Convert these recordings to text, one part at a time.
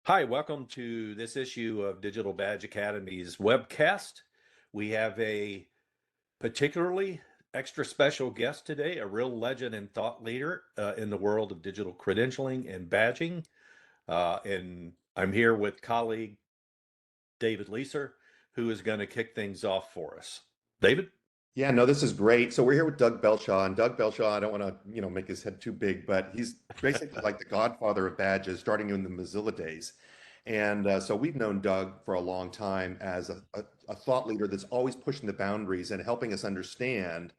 Hi, welcome to this issue of Digital Badge Academy's webcast. We have a particularly extra special guest today, a real legend and thought leader in the world of digital credentialing and badging. And I'm here with colleague David Leeser, who is going to kick things off for us. David? Yeah, no, this is great. So we're here with Doug Belshaw, and Doug Belshaw, I don't want to, make his head too big, but he's basically like the godfather of badges, starting in the Mozilla days. And so we've known Doug for a long time as a thought leader that's always pushing the boundaries and helping us understand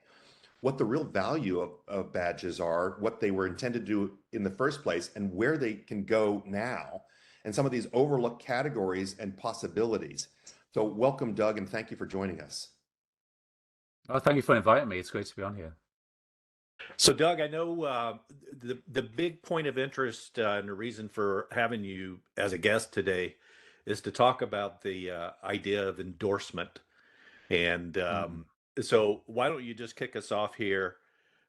what the real value of badges are, what they were intended to do in the first place, and where they can go now, and some of these overlooked categories and possibilities. So welcome, Doug, and thank you for joining us. Oh, thank you for inviting me. It's great to be on here. So, Doug, I know the big point of interest and the reason for having you as a guest today is to talk about the idea of endorsement. And Mm. so, why don't you just kick us off here?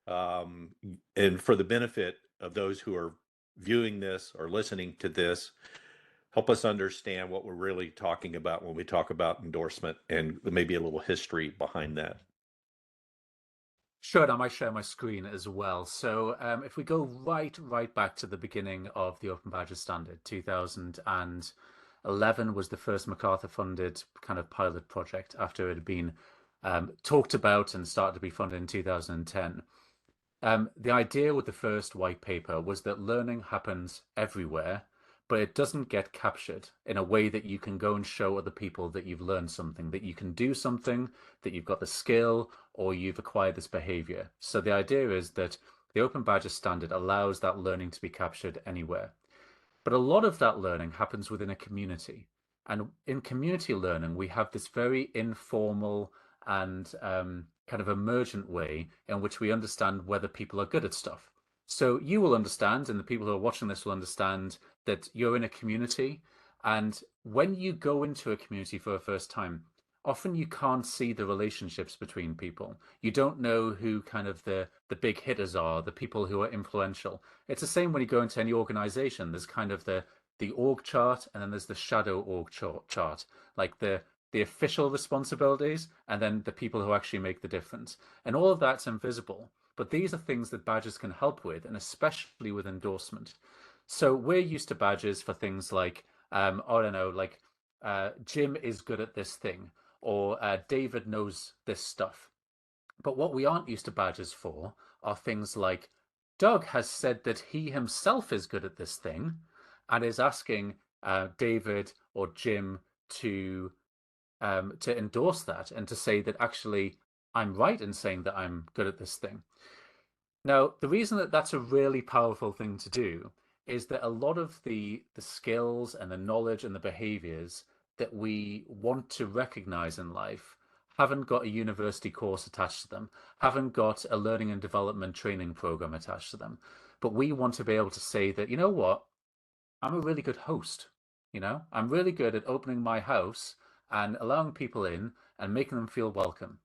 Um, and for the benefit of those who are viewing this or listening to this, help us understand what we're really talking about when we talk about endorsement and maybe a little history behind that. Sure, and I might share my screen as well. So if we go right back to the beginning of the Open Badges Standard, 2011 was the first MacArthur-funded kind of pilot project after it had been talked about and started to be funded in 2010. The idea with the first white paper was that learning happens everywhere, but it doesn't get captured in a way that you can go and show other people that you've learned something, that you can do something, that you've got the skill, or you've acquired this behavior. So the idea is that the Open Badges Standard allows that learning to be captured anywhere. But a lot of that learning happens within a community. And in community learning, we have this very informal and kind of emergent way in which we understand whether people are good at stuff. So you will understand, and the people who are watching this will understand that you're in a community. And when you go into a community for the first time, often you can't see the relationships between people. You don't know who kind of the big hitters are, the people who are influential. It's the same when you go into any organization. There's kind of the org chart, and then there's the shadow org chart, like the official responsibilities, and then the people who actually make the difference. And all of that's invisible. But these are things that badges can help with, and especially with endorsement. So we're used to badges for things like, I don't know, like Jim is good at this thing, or David knows this stuff. But what we aren't used to badges for are things like Doug has said that he himself is good at this thing and is asking David or Jim to endorse that and to say that actually I'm right in saying that I'm good at this thing. Now, the reason that that's a really powerful thing to do is that a lot of the skills and the knowledge and the behaviors that we want to recognize in life haven't got a university course attached to them, haven't got a learning and development training program attached to them. But we want to be able to say that, you know what, I'm a really good host. I'm really good at opening my house and allowing people in and making them feel welcome.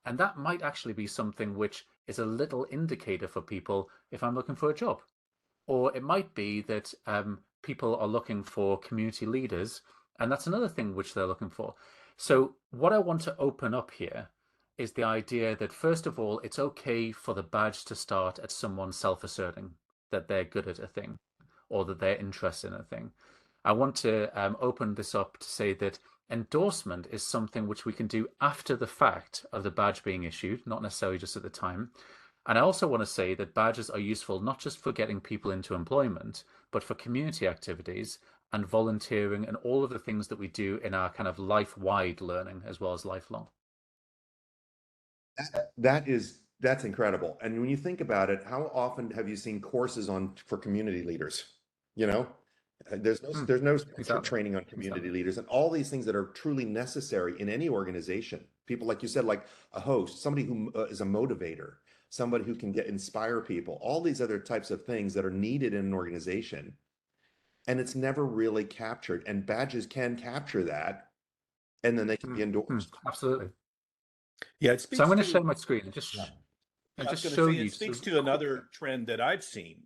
And that might actually be something which is a little indicator for people if I'm looking for a job. Or it might be that people are looking for community leaders, and that's another thing which they're looking for. So, what I want to open up here is the idea that, first of all, it's okay for the badge to start at someone self asserting that they're good at a thing or that they're interested in a thing. I want to open this up to say that endorsement is something which we can do after the fact of the badge being issued, not necessarily just at the time. And I also want to say that badges are useful not just for getting people into employment, but for community activities and volunteering and all of the things that we do in our kind of life-wide learning as well as lifelong. That's incredible. And when you think about it, how often have you seen courses on for community leaders? You know, Hmm, there's no structured exactly. training on community Exactly. leaders and all these things that are truly necessary in any organization. People, like you said, like a host, somebody who is a motivator, somebody who can inspire people, all these other types of things that are needed in an organization. And it's never really captured. And badges can capture that, and then they can Hmm, be endorsed. absolutely. Yeah, it So I'm speaks going to to share my screen and Yeah. Yeah, I was just going to show say it you. speaks So to another trend that I've seen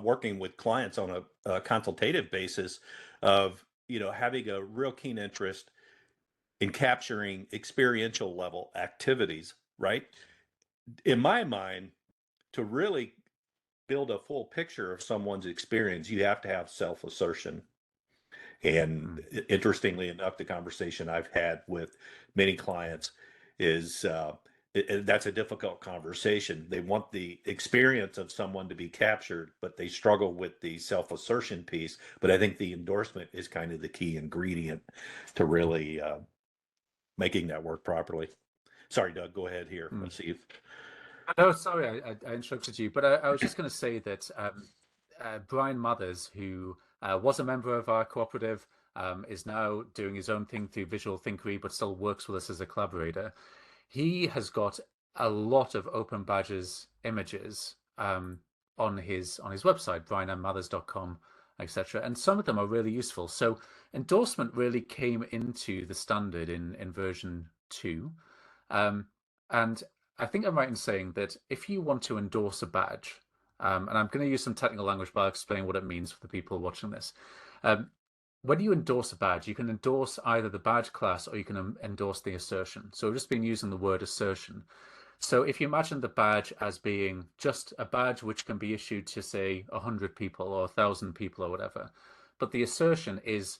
working with clients on a consultative basis of having a real keen interest in capturing experiential level activities, right? In my mind, to really build a full picture of someone's experience, you have to have self-assertion. And interestingly enough, the conversation I've had with many clients is that's a difficult conversation. They want the experience of someone to be captured, but they struggle with the self-assertion piece. But I think the endorsement is kind of the key ingredient to really making that work properly. Sorry, Doug, go ahead here. Let's see if No, sorry, I interrupted you, but I was just going to say that Brian Mathers, who was a member of our cooperative, is now doing his own thing through Visual Thinkery, but still works with us as a collaborator. He has got a lot of Open Badges images on his website, brianmathers.com, etc. And some of them are really useful. So endorsement really came into the standard in version 2. And I think I'm right in saying that if you want to endorse a badge, and I'm going to use some technical language, but I'll explain what it means for the people watching this. When you endorse a badge, you can endorse either the badge class or you can endorse the assertion. So we've just been using the word assertion. So if you imagine the badge as being just a badge which can be issued to, say, 100 people or 1,000 people or whatever, but the assertion is,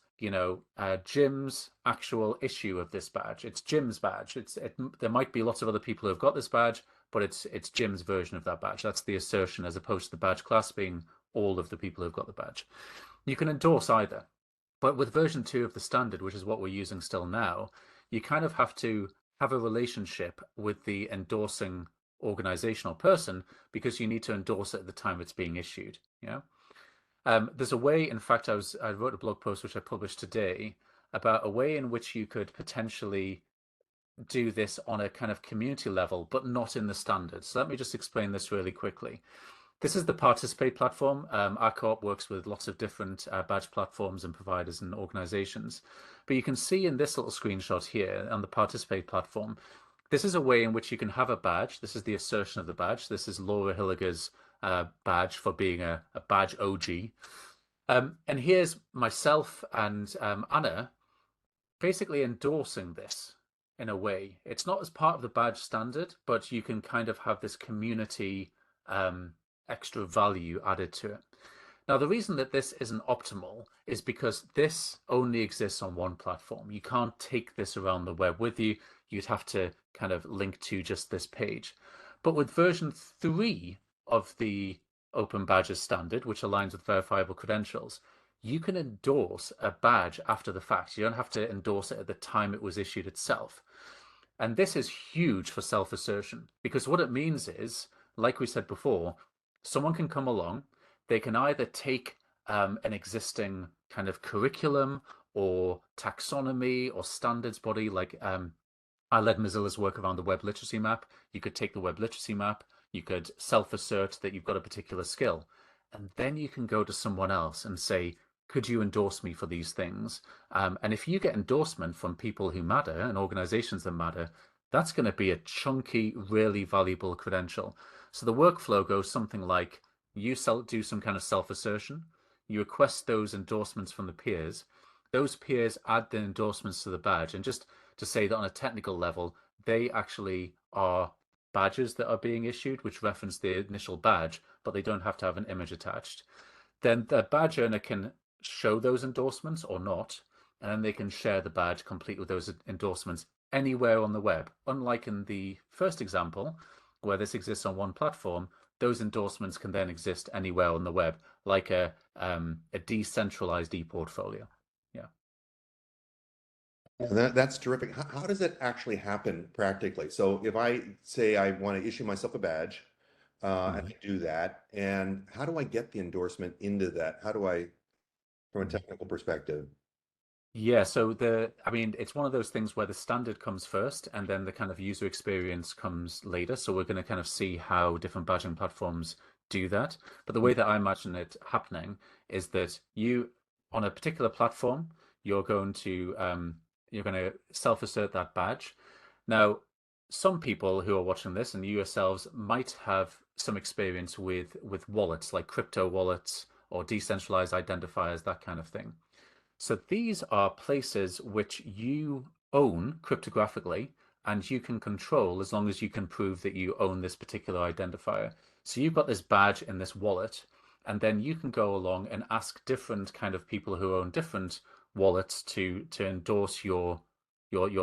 Jim's actual issue of this badge. It's Jim's badge. There might be lots of other people who have got this badge, but it's Jim's version of that badge. That's the assertion, as opposed to the badge class being all of the people who've got the badge. You can endorse either. But with version 2 of the standard, which is what we're using still now, you kind of have to have a relationship with the endorsing organizational person, because you need to endorse it at the time it's being issued. There's a way, in fact, I wrote a blog post which I published today about a way in which you could potentially do this on a kind of community level, but not in the standard. So let me just explain this really quickly. This is the Participate platform. Our co-op works with lots of different badge platforms and providers and organizations. But you can see in this little screenshot here on the Participate platform, this is a way in which you can have a badge. This is the assertion of the badge. This is Laura Hilliger's badge for being a badge OG. And here's myself and Anna basically endorsing this in a way. It's not as part of the badge standard, but you can kind of have this community extra value added to it. Now, the reason that this isn't optimal is because this only exists on one platform. You can't take this around the web with you. You'd have to kind of link to just this page. But with version 3 of the Open Badges standard, which aligns with verifiable credentials, you can endorse a badge after the fact. You don't have to endorse it at the time it was issued itself. And this is huge for self-assertion, because what it means is, like we said before, someone can come along, they can either take an existing kind of curriculum or taxonomy or standards body, like I led Mozilla's work around the web literacy map. You could take the web literacy map, you could self-assert that you've got a particular skill, and then you can go to someone else and say, could you endorse me for these things? And if you get endorsement from people who matter and organizations that matter, that's going to be a chunky, really valuable credential. So the workflow goes something like, you do some kind of self-assertion, you request those endorsements from the peers, those peers add the endorsements to the badge. And just to say that on a technical level, they actually are badges that are being issued, which reference the initial badge, but they don't have to have an image attached. Then the badge earner can show those endorsements or not, and then they can share the badge complete with those endorsements anywhere on the web. Unlike in the first example, where this exists on one platform, those endorsements can then exist anywhere on the web, like a decentralized e-portfolio. Yeah. That's terrific. How does it actually happen practically? So if I say I want to issue myself a badge, and I do that, and how do I get the endorsement into that? How do I, from a technical perspective? Yeah, so it's one of those things where the standard comes first and then the kind of user experience comes later. So we're going to kind of see how different badging platforms do that. But the way that I imagine it happening is that you, on a particular platform, you're going to self-assert that badge. Now, some people who are watching this, and you yourselves, might have some experience with wallets, like crypto wallets or decentralized identifiers, that kind of thing. So these are places which you own cryptographically and you can control as long as you can prove that you own this particular identifier. So you've got this badge in this wallet, and then you can go along and ask different kind of people who own different wallets to endorse your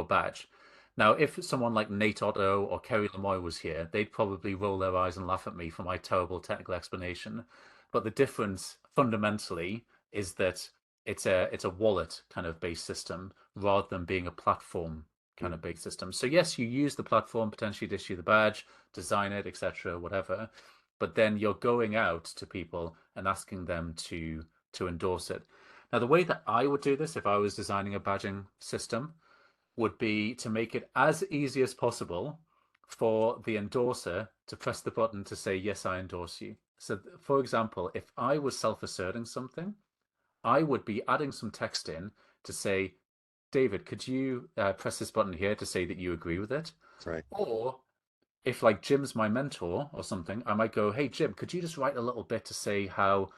badge. Now, if someone like Nate Otto or Kerry Lemoy was here, they'd probably roll their eyes and laugh at me for my terrible technical explanation. But the difference fundamentally is that it's a wallet kind of based system rather than being a platform kind of based system. So yes, you use the platform potentially to issue the badge, design it, etc., whatever, but then you're going out to people and asking them to endorse it. Now, the way that I would do this if I was designing a badging system would be to make it as easy as possible for the endorser to press the button to say, yes, I endorse you. So, for example, if I was self-asserting something, I would be adding some text in to say, David, could you press this button here to say that you agree with it? Right. Or if like Jim's my mentor or something, I might go, hey, Jim, could you just write a little bit to say how,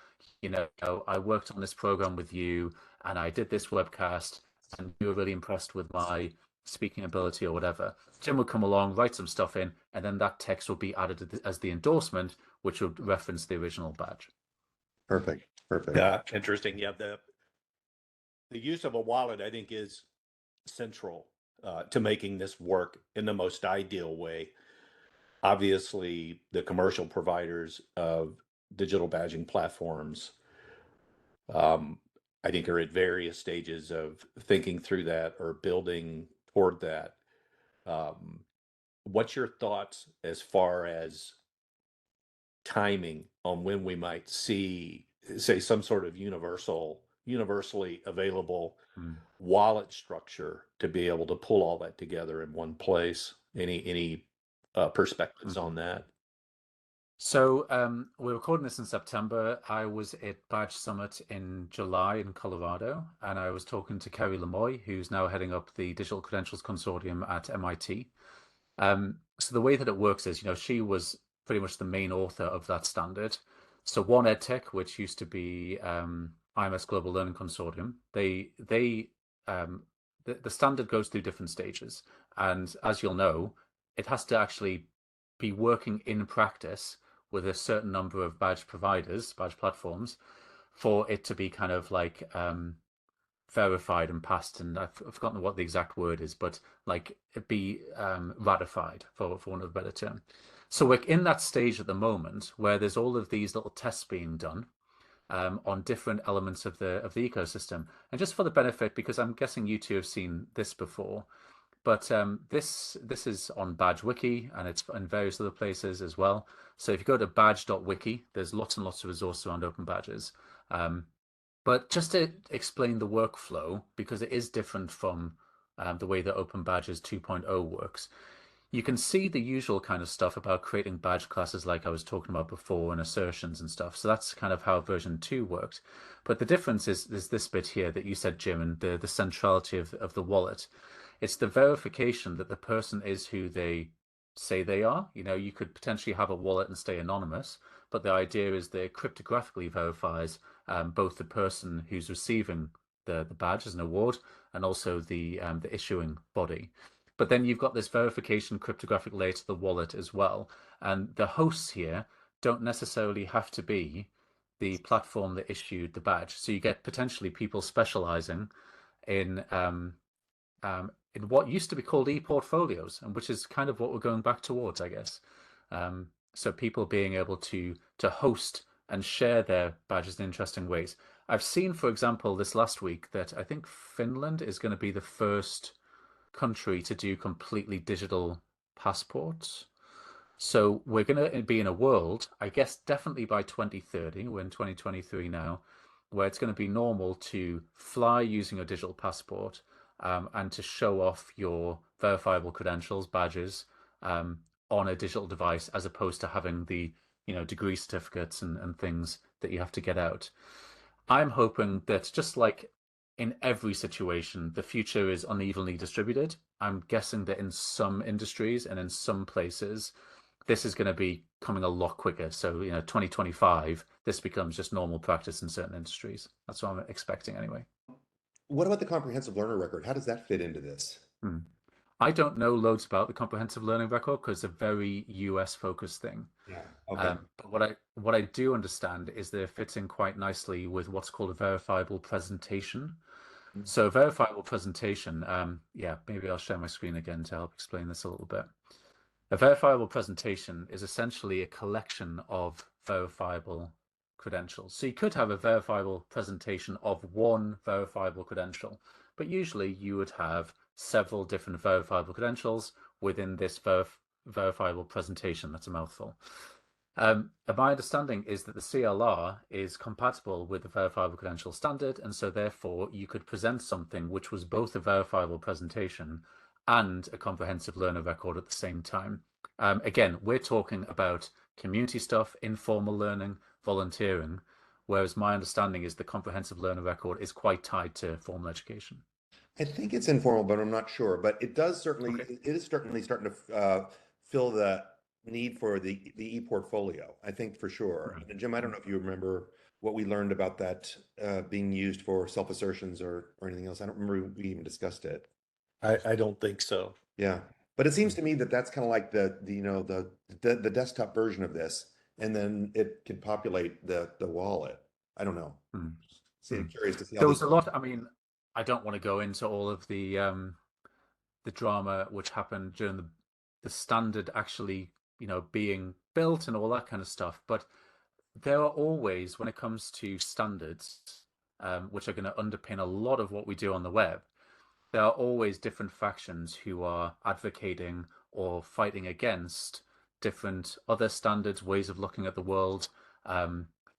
I worked on this program with you and I did this webcast and you were really impressed with my speaking ability or whatever. Jim would come along, write some stuff in, and then that text would be added as the endorsement, which would reference the original badge. Perfect. Perfect. Yeah, interesting. Yeah, the use of a wallet, I think, is central to making this work in the most ideal way. Obviously, the commercial providers of digital badging platforms, I think, are at various stages of thinking through that or building toward that. Um, what's your thoughts as far as timing on when we might see, say, some sort of universally available Mm. wallet structure to be able to pull all that together in one place? Any perspectives on that? So we're recording this in September. I was at Badge Summit in July in Colorado, and I was talking to Kerry Lemoy, who's now heading up the Digital Credentials Consortium at MIT. So the way that it works is, she was pretty much the main author of that standard. So One EdTech, which used to be IMS Global Learning Consortium, the standard goes through different stages, and as you'll know, it has to actually be working in practice with a certain number of badge providers, badge platforms, for it to be kind of like verified and passed, and I've forgotten what the exact word is, but like it be ratified, for want of a better term. So we're in that stage at the moment where there's all of these little tests being done on different elements of the ecosystem. And just for the benefit, because I'm guessing you two have seen this before, but this is on Badge Wiki and it's in various other places as well. So if you go to badge.wiki, there's lots and lots of resources around open badges. But just to explain the workflow, because it is different from the way that Open Badges 2.0 works, you can see the usual kind of stuff about creating badge classes like I was talking about before and assertions and stuff. So that's kind of how version 2 worked. But the difference is this bit here that you said, Jim, and the centrality of the wallet. It's the verification that the person is who they say they are. You could potentially have a wallet and stay anonymous, but the idea is that it cryptographically verifies both the person who's receiving the badge as an award and also the issuing body. But then you've got this verification cryptographic layer to the wallet as well. And the hosts here don't necessarily have to be the platform that issued the badge. So you get potentially people specializing in what used to be called e-portfolios, and which is kind of what we're going back towards, I guess. So people being able to host and share their badges in interesting ways. I've seen, for example, this last week that I think Finland is going to be the first country to do completely digital passports. So we're going to be in a world, I guess, definitely by 2030, we're in 2023 now, where it's going to be normal to fly using a digital passport and to show off your verifiable credentials, badges, on a digital device, as opposed to having the degree certificates and things that you have to get out. I'm hoping that just like in every situation, the future is unevenly distributed. I'm guessing that in some industries and in some places, this is going to be coming a lot quicker. So, 2025, this becomes just normal practice in certain industries. That's what I'm expecting anyway. what about the comprehensive learner record? How does that fit into this? Hmm. I don't know loads about the comprehensive learning record because it's a very US focused thing. Yeah. Okay. But what I do understand is that it fits in quite nicely with what's called a verifiable presentation. So a verifiable presentation, yeah, maybe I'll share my screen again to help explain this a little bit. A verifiable presentation is essentially a collection of verifiable credentials. So you could have a verifiable presentation of one verifiable credential, but usually you would have several different verifiable credentials within this verifiable presentation. That's a mouthful. My understanding is that the CLR is compatible with the verifiable credential standard, and so therefore you could present something which was both a verifiable presentation and a comprehensive learner record at the same time. Again, we're talking about community stuff, informal learning, volunteering, whereas my understanding is the comprehensive learner record is quite tied to formal education. I think it's informal, but I'm not sure. But it does certainly, Okay. it is certainly starting to fill the need for the e-portfolio, I think for sure. Right. And Jim, I don't know if you remember what we learned about that being used for self-assertions or anything else. I don't remember we even discussed it. I don't think so. Yeah. But it seems to me that that's kind of like the desktop version of this, and then it can populate the wallet. I don't know. Hmm. See, curious to see how There this. was a lot. I mean, I don't want to go into all of the drama which happened during the standard actually, being built and all that kind of stuff. But there are always, when it comes to standards, which are going to underpin a lot of what we do on the web, there are always different factions who are advocating or fighting against different other standards, ways of looking at the world,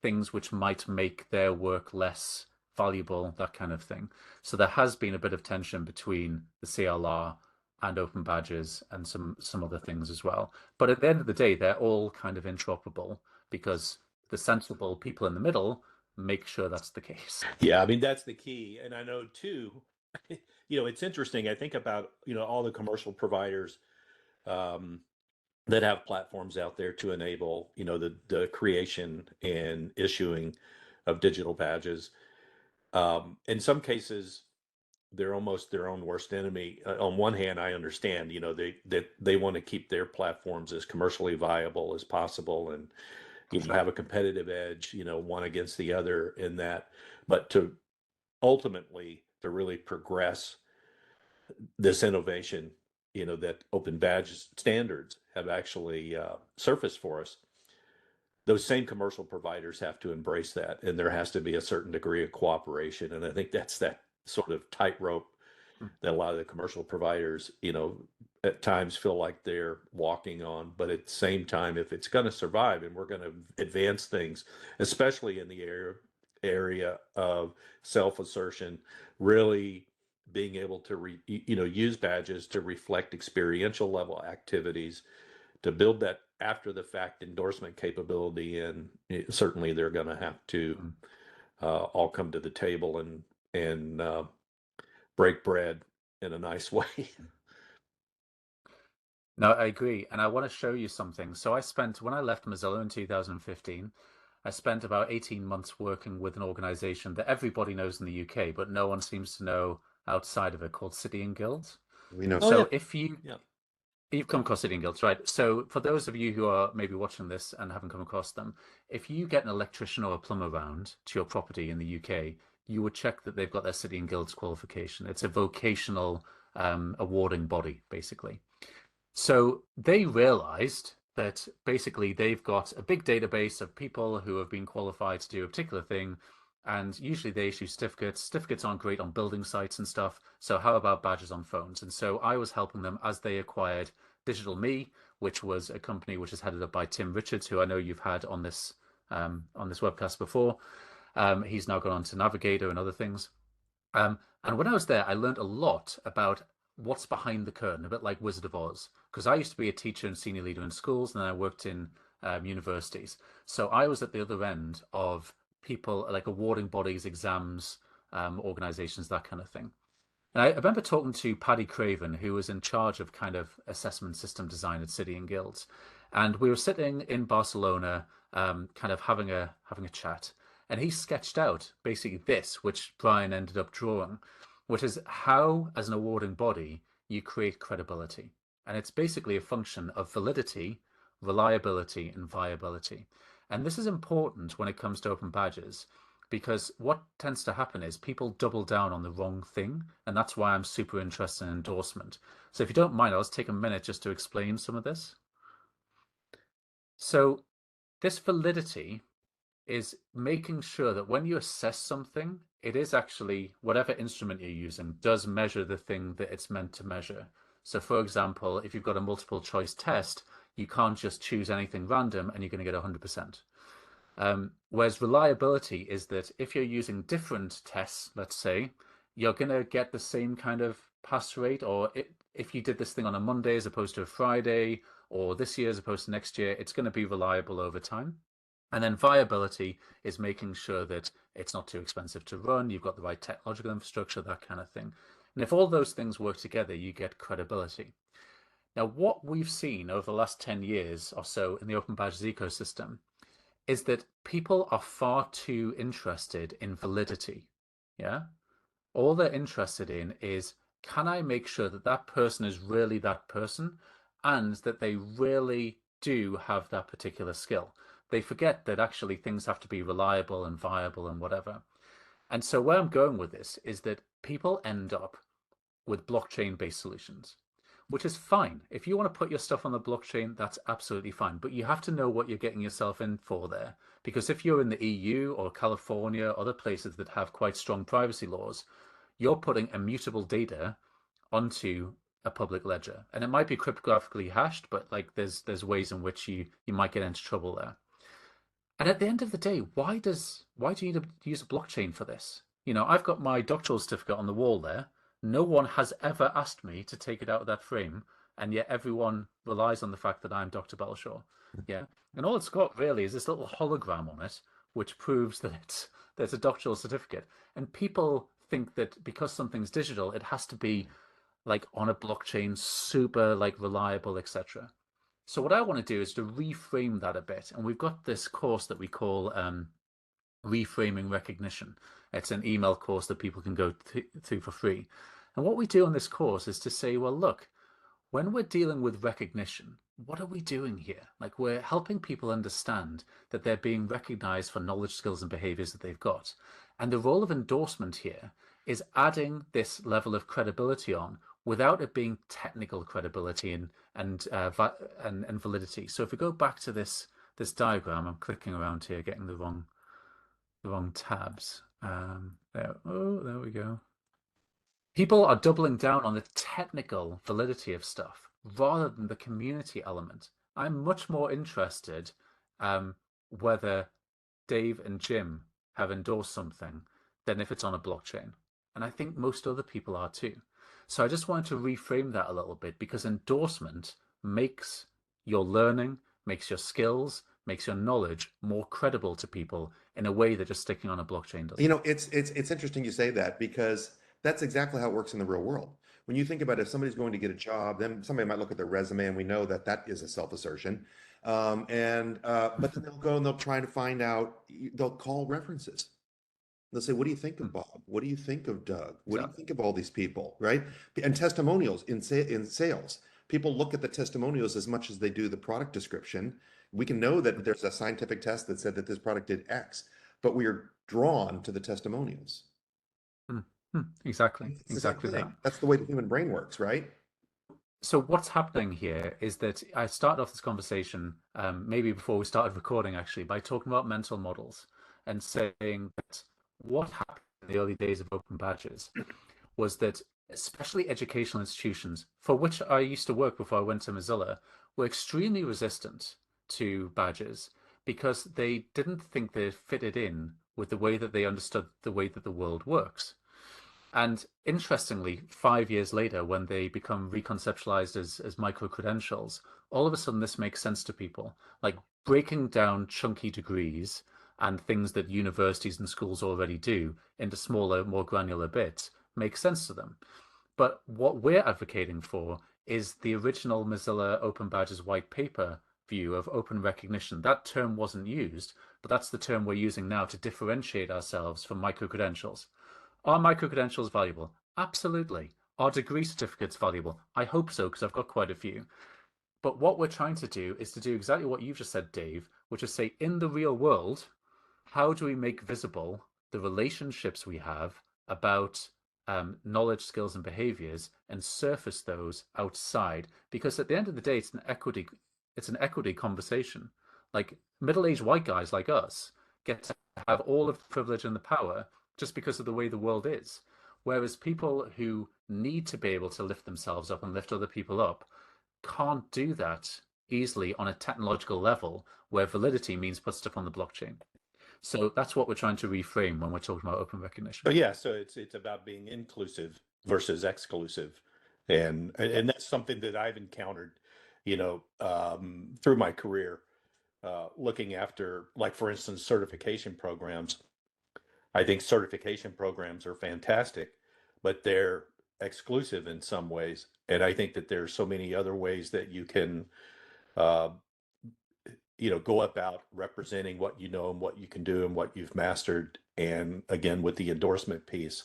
things which might make their work less valuable, that kind of thing. So there has been a bit of tension between the CLR and open badges and some other things as well. But at the end of the day, they're all kind of interoperable because the sensible people in the middle make sure that's the case. Yeah, I mean, that's the key. And I know too, it's interesting. I think about, all the commercial providers um, that have platforms out there to enable, the creation and issuing of digital badges. In some cases, they're almost their own worst enemy. On one hand, I understand, they want to keep their platforms as commercially viable as possible and have a competitive edge, one against the other in that. But to ultimately to really progress this innovation, that open badge standards have actually surfaced for us, those same commercial providers have to embrace that, and there has to be a certain degree of cooperation. And I think that's that sort of tightrope that a lot of the commercial providers, at times feel like they're walking on. But at the same time, if it's going to survive and we're going to advance things, especially in the area of self-assertion, really being able to use badges to reflect experiential level activities, to build that after the fact endorsement capability, and certainly they're going to have to all come to the table and break bread in a nice way. No, I agree. And I want to show you something. So when I left Mozilla in 2015, I spent about 18 months working with an organization that everybody knows in the UK, but no one seems to know outside of it, called City and Guilds. We know. So Yeah. you've come across City and Guilds, right? So for those of you who are maybe watching this and haven't come across them, if you get an electrician or a plumber round to your property in the UK, you would check that they've got their City and Guilds qualification. It's a vocational awarding body, basically. So they realized that basically they've got a big database of people who have been qualified to do a particular thing, and usually they issue certificates. Certificates aren't great on building sites and stuff. So how about badges on phones? And so I was helping them as they acquired Digital Me, which was a company which is headed up by Tim Richards, who I know you've had on this webcast before. He's now gone on to Navigator and other things. And when I was there, I learned a lot about what's behind the curtain, a bit like Wizard of Oz, because I used to be a teacher and senior leader in schools, and then I worked in universities. So I was at the other end of people like awarding bodies, exams, organizations, that kind of thing. And I remember talking to Paddy Craven, who was in charge of kind of assessment system design at City and Guilds. And we were sitting in Barcelona, kind of having a chat. And he sketched out basically this, which Brian ended up drawing, which is how, as an awarding body, you create credibility. And it's basically a function of validity, reliability, and viability. And this is important when it comes to open badges, because what tends to happen is people double down on the wrong thing. And that's why I'm super interested in endorsement. So if you don't mind, I'll just take a minute just to explain some of this. So this validity is making sure that when you assess something, it is actually, whatever instrument you're using does measure the thing that it's meant to measure. So for example, if you've got a multiple choice test, you can't just choose anything random and you're going to get 100%. Whereas reliability is that if you're using different tests, let's say, you're going to get the same kind of pass rate, or if you did this thing on a Monday as opposed to a Friday, or this year as opposed to next year, it's going to be reliable over time. And then viability is making sure that it's not too expensive to run, you've got the right technological infrastructure, that kind of thing. And if all those things work together, you get credibility. Now, what we've seen over the last 10 years or so in the open badges ecosystem is that people are far too interested in validity. Yeah. All they're interested in is, can I make sure that that person is really that person and that they really do have that particular skill? They forget that actually things have to be reliable and viable and whatever. And so where I'm going with this is that people end up with blockchain-based solutions, which is fine. If you want to put your stuff on the blockchain, that's absolutely fine. But you have to know what you're getting yourself in for there. Because if you're in the EU or California, or other places that have quite strong privacy laws, you're putting immutable data onto a public ledger. And it might be cryptographically hashed, but like there's ways in which you might get into trouble there. And at the end of the day, why do you need to use a blockchain for this? You know, I've got my doctoral certificate on the wall there. No one has ever asked me to take it out of that frame, and yet everyone relies on the fact that I'm Dr. Belshaw. Yeah. And all it's got really is this little hologram on it, which proves that there's a doctoral certificate. And people think that because something's digital, it has to be like on a blockchain, super like reliable, etc. So what I want to do is to reframe that a bit. And we've got this course that we call Reframing Recognition. It's an email course that people can go through for free. And what we do on this course is to say, well, look, when we're dealing with recognition, what are we doing here? Like, we're helping people understand that they're being recognized for knowledge, skills, and behaviors that they've got. And the role of endorsement here is adding this level of credibility on without it being technical credibility and validity. So if we go back to this diagram, I'm clicking around here, getting the wrong tabs. There we go. People are doubling down on the technical validity of stuff rather than the community element. I'm much more interested whether Dave and Jim have endorsed something than if it's on a blockchain. And I think most other people are too. So I just wanted to reframe that a little bit, because endorsement makes your learning, makes your skills, makes your knowledge more credible to people in a way that just sticking on a blockchain doesn't. You know, it's interesting you say that, because that's exactly how it works in the real world. When you think about it, if somebody's going to get a job, then somebody might look at their resume, and we know that that is a self-assertion. But then they'll go and they'll try to find out. They'll call references. They'll say, "What do you think of Bob? What do you think of Doug? What do you think of all these people?" Right? And testimonials in sales. People look at the testimonials as much as they do the product description. We can know that there's a scientific test that said that this product did X, but we are drawn to the testimonials. Exactly. It's exactly that. That's the way the human brain works, right? So what's happening here is that I started off this conversation, maybe before we started recording actually, by talking about mental models and saying that what happened in the early days of open badges was that especially educational institutions, for which I used to work before I went to Mozilla, were extremely resistant to badges because they didn't think they fitted in with the way that they understood the way that the world works. And interestingly, 5 years later, when they become reconceptualized as micro-credentials, all of a sudden this makes sense to people. Like breaking down chunky degrees and things that universities and schools already do into smaller, more granular bits makes sense to them. But what we're advocating for is the original Mozilla Open Badges white paper view of open recognition, that term wasn't used, but that's the term we're using now to differentiate ourselves from micro-credentials. Are micro-credentials valuable? Absolutely. Are degree certificates valuable? I hope so, because I've got quite a few. But what we're trying to do is to do exactly what you've just said, Dave, which is say, in the real world, how do we make visible the relationships we have about knowledge, skills, and behaviors, and surface those outside? Because at the end of the day, it's an equity conversation. Like middle-aged white guys like us get to have all of the privilege and the power just because of the way the world is. Whereas people who need to be able to lift themselves up and lift other people up can't do that easily on a technological level where validity means put stuff on the blockchain. So that's what we're trying to reframe when we're talking about open recognition. So yeah, so it's about being inclusive versus exclusive, and that's something that I've encountered, through my career, looking after, like for instance, certification programs. I think certification programs are fantastic, but they're exclusive in some ways, and I think that there's so many other ways that you can, uh, go about representing what you know and what you can do and what you've mastered. And again, with the endorsement piece,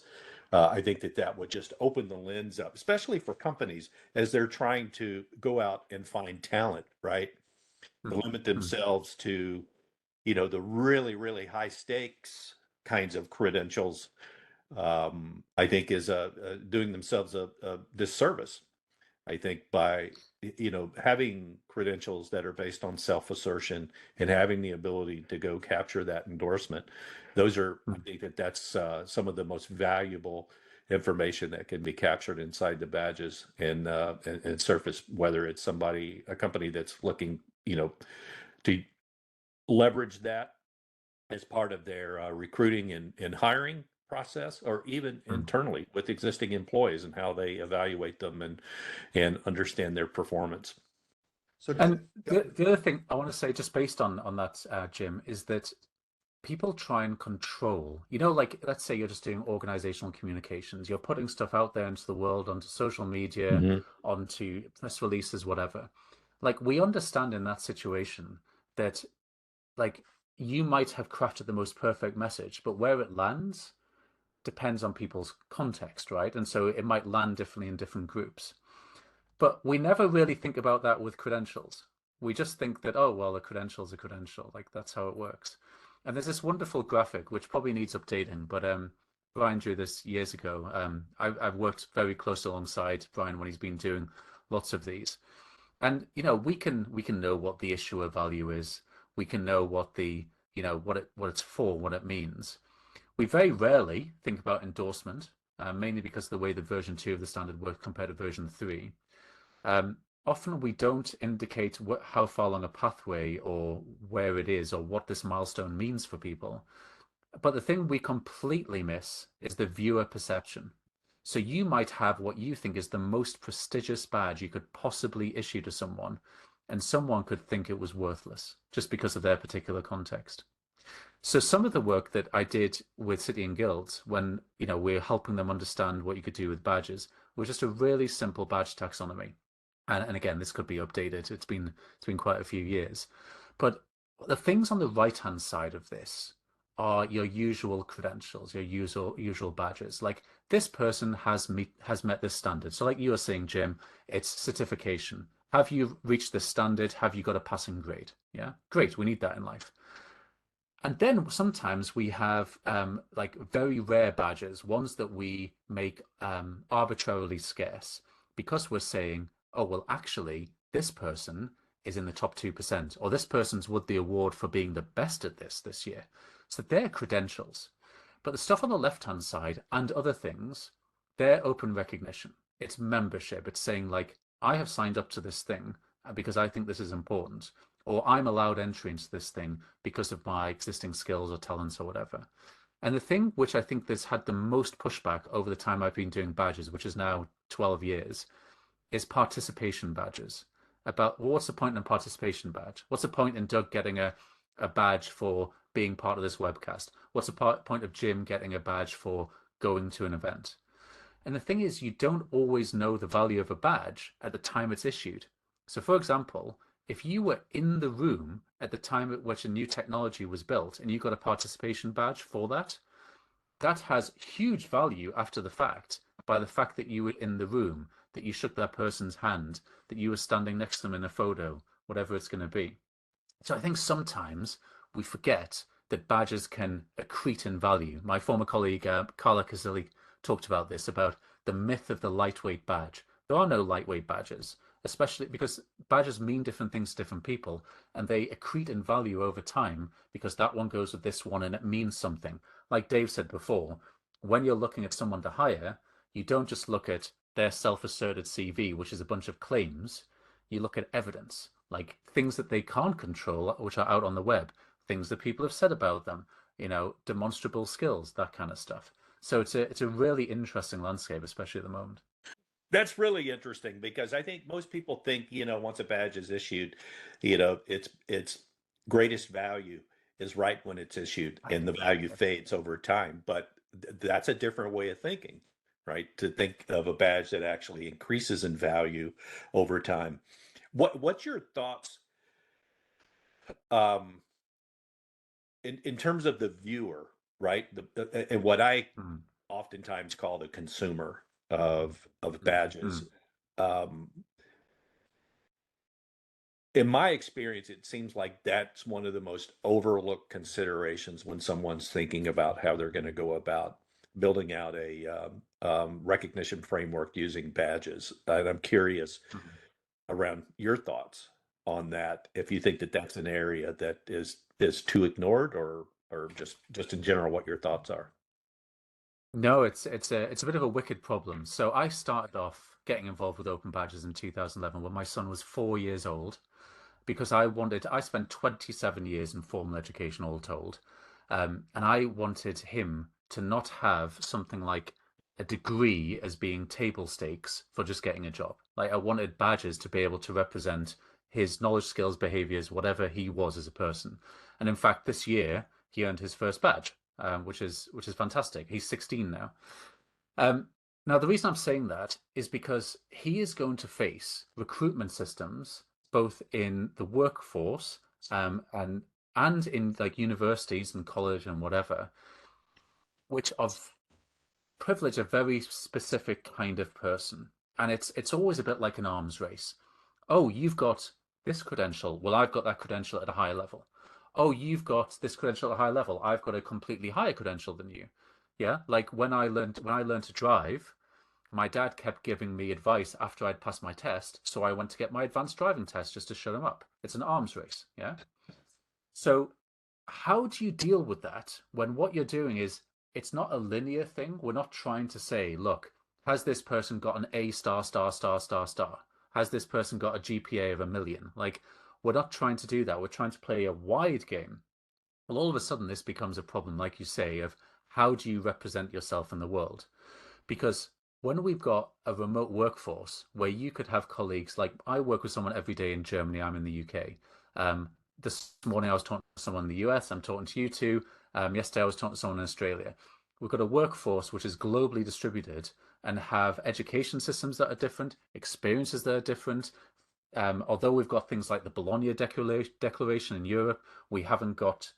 I think that that would just open the lens up, especially for companies as they're trying to go out and find talent, right? To limit themselves to, the really, really high stakes kinds of credentials, I think is doing themselves a disservice. I think by having credentials that are based on self-assertion and having the ability to go capture that endorsement, those are, I think that that's some of the most valuable information that can be captured inside the badges and surface, whether it's a company that's looking, to leverage that as part of their recruiting and hiring process, or even internally with existing employees and how they evaluate them and understand their performance. So And the other thing I want to say, just based on that, Jim, is that people try and control, like let's say you're just doing organizational communications, you're putting stuff out there into the world, onto social media, Mm-hmm. onto press releases, whatever. Like we understand in that situation that like you might have crafted the most perfect message, but where it lands depends on people's context, right? And so it might land differently in different groups. But we never really think about that with credentials. We just think that, oh, well, a credential's a credential. Like that's how it works. And there's this wonderful graphic which probably needs updating, but Brian drew this years ago. I've worked very close alongside Brian when he's been doing lots of these. And we can know what the issuer value is. We can know what the what it's for, what it means. We very rarely think about endorsement, mainly because of the way the version 2 of the standard works compared to version 3. Often we don't indicate how far along a pathway or where it is or what this milestone means for people. But the thing we completely miss is the viewer perception. So you might have what you think is the most prestigious badge you could possibly issue to someone, and someone could think it was worthless just because of their particular context. So some of the work that I did with City and Guilds when, we're helping them understand what you could do with badges was just a really simple badge taxonomy. And again, this could be updated. It's been quite a few years. But the things on the right-hand side of this are your usual credentials, your usual badges. Like this person has met this standard. So like you were saying, Jim, it's certification. Have you reached this standard? Have you got a passing grade? Yeah, great. We need that in life. And then sometimes we have like very rare badges, ones that we make arbitrarily scarce because we're saying, oh, well, actually, this person is in the top 2%, or this person's won the award for being the best at this year. So they're credentials. But the stuff on the left-hand side and other things, they're open recognition. It's membership. It's saying like, I have signed up to this thing because I think this is important, or I'm allowed entry into this thing because of my existing skills or talents or whatever. And the thing which I think that's had the most pushback over the time I've been doing badges, which is now 12 years, is participation badges. About what's the point in a participation badge? What's the point in Doug getting a badge for being part of this webcast? What's the point of Jim getting a badge for going to an event? And the thing is, you don't always know the value of a badge at the time it's issued. So for example, if you were in the room at the time at which a new technology was built and you got a participation badge for that, that has huge value after the fact by the fact that you were in the room, that you shook that person's hand, that you were standing next to them in a photo, whatever it's going to be. So I think sometimes we forget that badges can accrete in value. My former colleague, Carla Casilli, talked about this, about the myth of the lightweight badge. There are no lightweight badges, especially because badges mean different things to different people, and they accrete in value over time because that one goes with this one and it means something. Like Dave said before, when you're looking at someone to hire, you don't just look at their self-asserted CV, which is a bunch of claims. You look at evidence, like things that they can't control, which are out on the web, things that people have said about them, demonstrable skills, that kind of stuff. So it's a really interesting landscape, especially at the moment. That's really interesting because I think most people think, once a badge is issued, its greatest value is right when it's issued and the value fades over time. But that's a different way of thinking, right? To think of a badge that actually increases in value over time. What's your thoughts um, in terms of the viewer, right? And what I Mm, oftentimes call the consumer of mm, badges. mm. Um, in my experience, it seems like that's one of the most overlooked considerations when someone's thinking about how they're going to go about building out a recognition framework using badges. And I'm curious Mhm. around your thoughts on that. If you think that that's an area that is too ignored, or just in general, what your thoughts are. No, it's a bit of a wicked problem. So I started off getting involved with open badges in 2011 when my son was 4 years old, because I spent 27 years in formal education all told. And I wanted him to not have something like a degree as being table stakes for just getting a job. Like I wanted badges to be able to represent his knowledge, skills, behaviors, whatever he was as a person. And in fact, this year he earned his first badge, which is fantastic. He's 16 now. Um, Now, the reason I'm saying that is because he is going to face recruitment systems both in the workforce, and in like universities and college and whatever, which of privilege a very specific kind of person. And it's always a bit like an arms race. Oh, you've got this credential. Well, I've got that credential at a higher level. Oh, you've got this credential at a higher level. I've got a completely higher credential than you. Yeah, like when I learned to drive, my dad kept giving me advice after I'd passed my test, so I went to get my advanced driving test just to shut him up. It's an arms race, yeah? So how do you deal with that when what you're doing is it's not a linear thing? We're not trying to say, look, has this person got an A star star star star star? Has this person got a GPA of 1 million? Like, we're not trying to do that. We're trying to play a wide game. Well, all of a sudden, this becomes a problem, like you say, of how do you represent yourself in the world? Because when we've got a remote workforce where you could have colleagues, like I work with someone every day in Germany, I'm in the UK. This morning I was talking to someone in the US, I'm talking to you two. Yesterday I was talking to someone in Australia. We've got a workforce which is globally distributed and have education systems that are different, experiences that are different. Although we've got things like the Bologna Declaration in Europe, we haven't got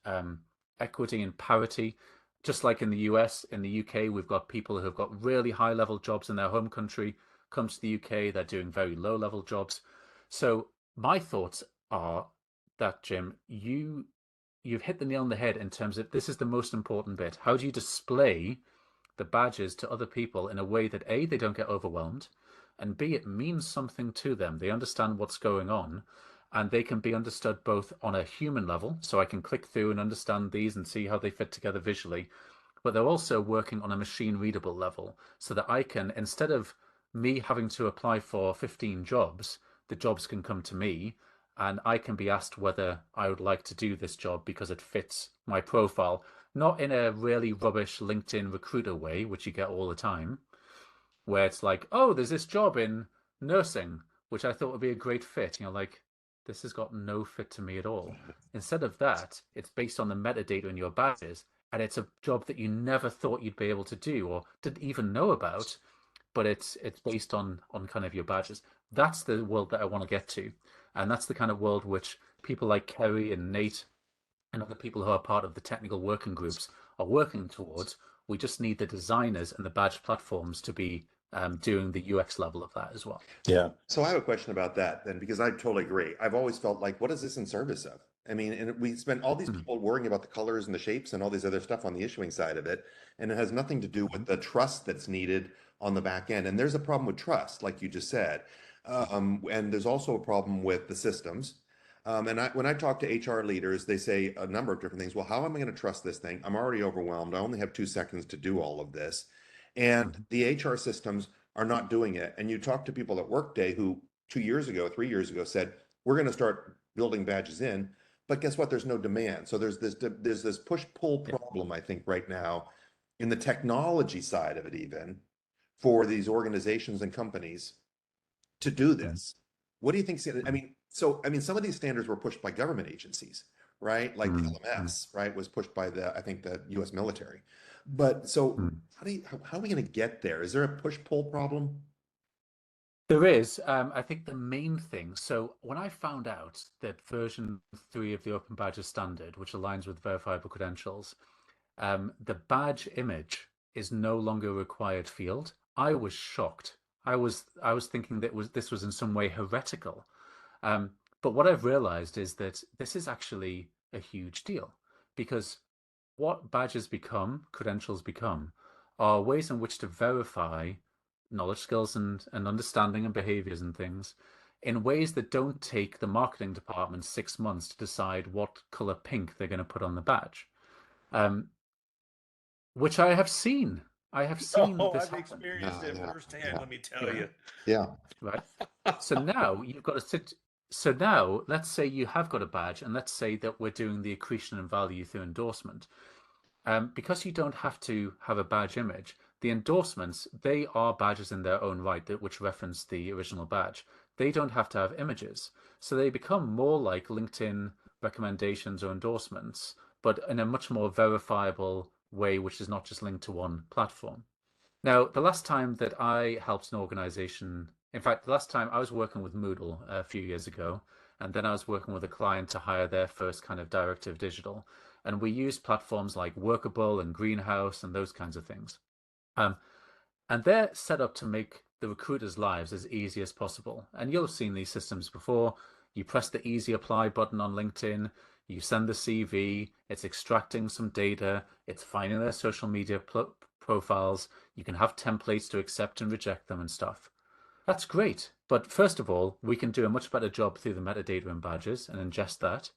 equity and parity. Just like in the US, in the UK, we've got people who have got really high level jobs in their home country, come to the UK, they're doing very low level jobs. So my thoughts are that, Jim, you've hit the nail on the head in terms of this is the most important bit. How do you display the badges to other people in a way that A, they don't get overwhelmed, and B, it means something to them. They understand what's going on, and they can be understood both on a human level, so I can click through and understand these and see how they fit together visually, but they're also working on a machine readable level so that I can, instead of me having to apply for 15 jobs, the jobs can come to me and I can be asked whether I would like to do this job because it fits my profile, not in a really rubbish LinkedIn recruiter way, which you get all the time, where it's like, oh, there's this job in nursing, which I thought would be a great fit. Like, this has got no fit to me at all. Instead of that, it's based on the metadata in your badges, and it's a job that you never thought you'd be able to do or didn't even know about, but it's based on kind of your badges. That's the world that I want to get to. And that's the kind of world which people like Kerry and Nate and other people who are part of the technical working groups are working towards. We just need the designers and the badge platforms to be doing the UX level of that as well. Yeah. So I have a question about that then, because I totally agree. I've always felt like, what is this in service of? I mean, and we spend all these Mm. people worrying about the colors and the shapes and all these other stuff on the issuing side of it, and it has nothing to do with the trust that's needed on the back end. And there's a problem with trust, like you just said. And there's also a problem with the systems. When I talk to HR leaders, they say a number of different things. Well, how am I going to trust this thing? I'm already overwhelmed. I only have 2 seconds to do all of this. And the HR systems are not doing it. And you talk to people at Workday who 2 years ago, 3 years ago said, we're going to start building badges in. But guess what? There's no demand. So there's this push-pull Yeah. problem, I think, right now in the technology side of it, even for these organizations and companies to do this. What do you think? I mean, some of these standards were pushed by government agencies, right? Like the LMS, right, was pushed by I think the US military. But so how are we going to get there? Is there a push-pull problem? There is. I think the main thing. So when I found out that version 3 of the Open Badges standard, which aligns with verifiable credentials, the badge image is no longer a required field, I was shocked. I was thinking that this was in some way heretical. But what I've realized is that this is actually a huge deal, because what badges become, credentials become, are ways in which to verify knowledge, skills, and understanding and behaviors and things in ways that don't take the marketing department 6 months to decide what color pink they're going to put on the badge. Which I have seen. I have seen Oh, this I've happen. experienced it Yeah, firsthand, yeah, let me tell Yeah. you. yeah. Right. So now you've got to sit. So now let's say you have got a badge, and let's say that we're doing the accretion and value through endorsement. Because you don't have to have a badge image, the endorsements, they are badges in their own right, which reference the original badge. They don't have to have images. So they become more like LinkedIn recommendations or endorsements, but in a much more verifiable way, which is not just linked to one platform. Now, the last time that I helped an organization, in fact, the last time I was working with Moodle a few years ago, and then I was working with a client to hire their first kind of director of digital. And we used platforms like Workable and Greenhouse and those kinds of things. Um, and they're set up to make the recruiters' lives as easy as possible. And you'll have seen these systems before. You press the easy apply button on LinkedIn, you send the CV, it's extracting some data, it's finding their social media profiles, you can have templates to accept and reject them and stuff. That's great. But first of all, we can do a much better job through the metadata in badges and ingest that.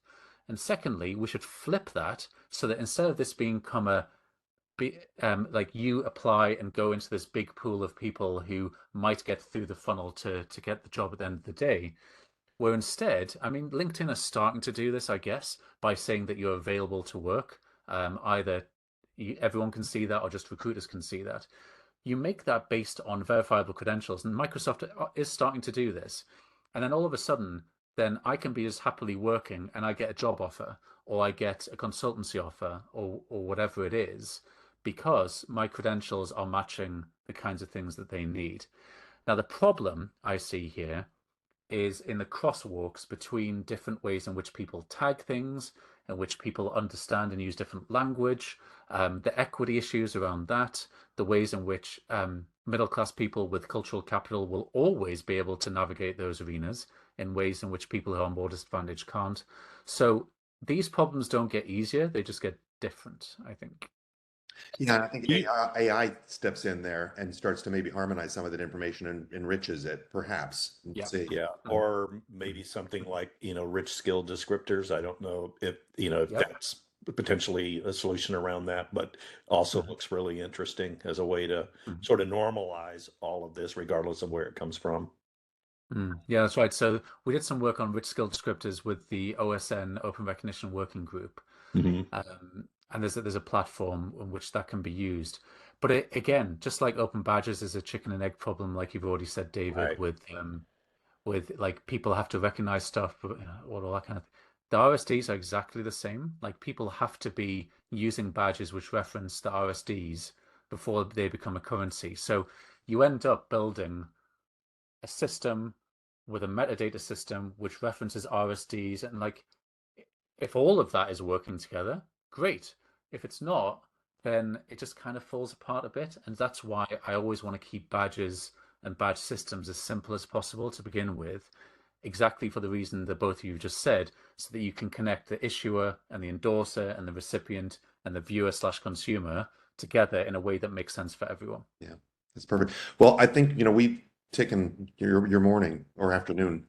And secondly, we should flip that so that instead of this become like you apply and go into this big pool of people who might get through the funnel to get the job at the end of the day, where instead, I mean, LinkedIn is starting to do this, I guess, by saying that you're available to work. Either everyone can see that or just recruiters can see that. You make that based on verifiable credentials, and Microsoft is starting to do this. And then all of a sudden, then I can be as happily working and I get a job offer or I get a consultancy offer or whatever it is because my credentials are matching the kinds of things that they need. Now, the problem I see here is in the crosswalks between different ways in which people tag things, in which people understand and use different language, the equity issues around that, the ways in which middle class people with cultural capital will always be able to navigate those arenas in ways in which people who are more disadvantaged can't. So these problems don't get easier, they just get different, I think. Yeah, I think You, AI steps in there and starts to maybe harmonize some of that information and enriches it, perhaps. We'll Yeah. see. yeah, or maybe something like, rich skill descriptors. I don't know if, if Yep. that's potentially a solution around that, but also looks really interesting as a way to sort of normalize all of this, regardless of where it comes from. Yeah, that's right. So we did some work on rich skill descriptors with the OSN Open Recognition Working Group. Mhm. And there's a platform on which that can be used. But again, just like open badges is a chicken and egg problem, like you've already said, David, Right. with like people have to recognize stuff, all that kind of thing. The RSDs are exactly the same. Like people have to be using badges which reference the RSDs before they become a currency. So you end up building a system with a metadata system which references RSDs, and like, if all of that is working together, great. If it's not, then it just kind of falls apart a bit. And that's why I always want to keep badges and badge systems as simple as possible to begin with, exactly for the reason that both of you just said, so that you can connect the issuer and the endorser and the recipient and the viewer/consumer together in a way that makes sense for everyone. Yeah, that's perfect. Well, I think, we've taken your morning or afternoon,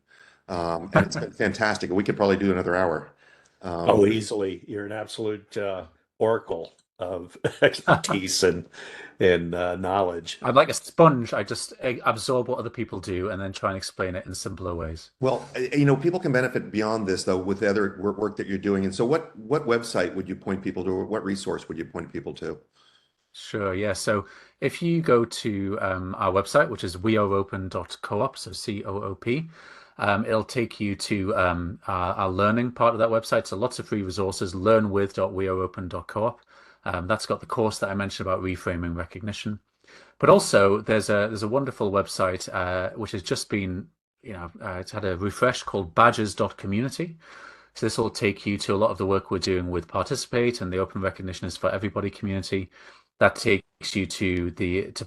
and it's been fantastic. We could probably do another hour. Oh, easily. You're an absolute oracle of expertise and knowledge. I'm like a sponge. I just absorb what other people do and then try and explain it in simpler ways. Well, people can benefit beyond this though with the other work that you're doing. And so what website would you point people to, or what resource would you point people to? Sure, yeah. So if you go to our website, which is weareopen.coop, so COOP, it'll take you to our learning part of that website. So lots of free resources, learnwith.weareopen.coop. That's got the course that I mentioned about reframing recognition. But also there's a wonderful website which has just been, it's had a refresh, called badges.community. So this will take you to a lot of the work we're doing with Participate and the Open Recognition is for Everybody community. That takes you to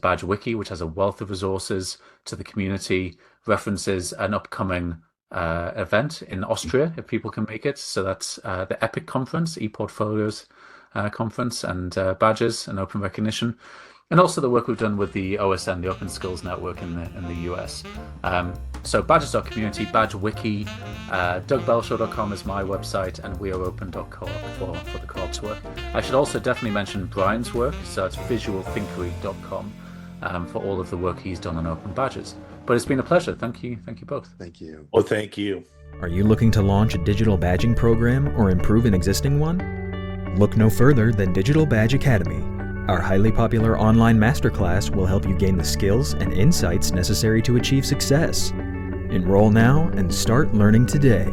Badge Wiki, which has a wealth of resources, to the community, references an upcoming event in Austria, if people can make it. So that's the EPIC conference, ePortfolios conference, and badges and open recognition. And also the work we've done with the OSN, the Open Skills Network in the US. So badges.community, Badge Wiki, DougBelshaw.com is my website, and weareopen.coop for the co-op's work. I should also definitely mention Brian's work, so it's visualthinkery.com for all of the work he's done on open badges. But it's been a pleasure. Thank you both. Thank you. Well, thank you. Are you looking to launch a digital badging program or improve an existing one? Look no further than Digital Badge Academy. Our highly popular online masterclass will help you gain the skills and insights necessary to achieve success. Enroll now and start learning today.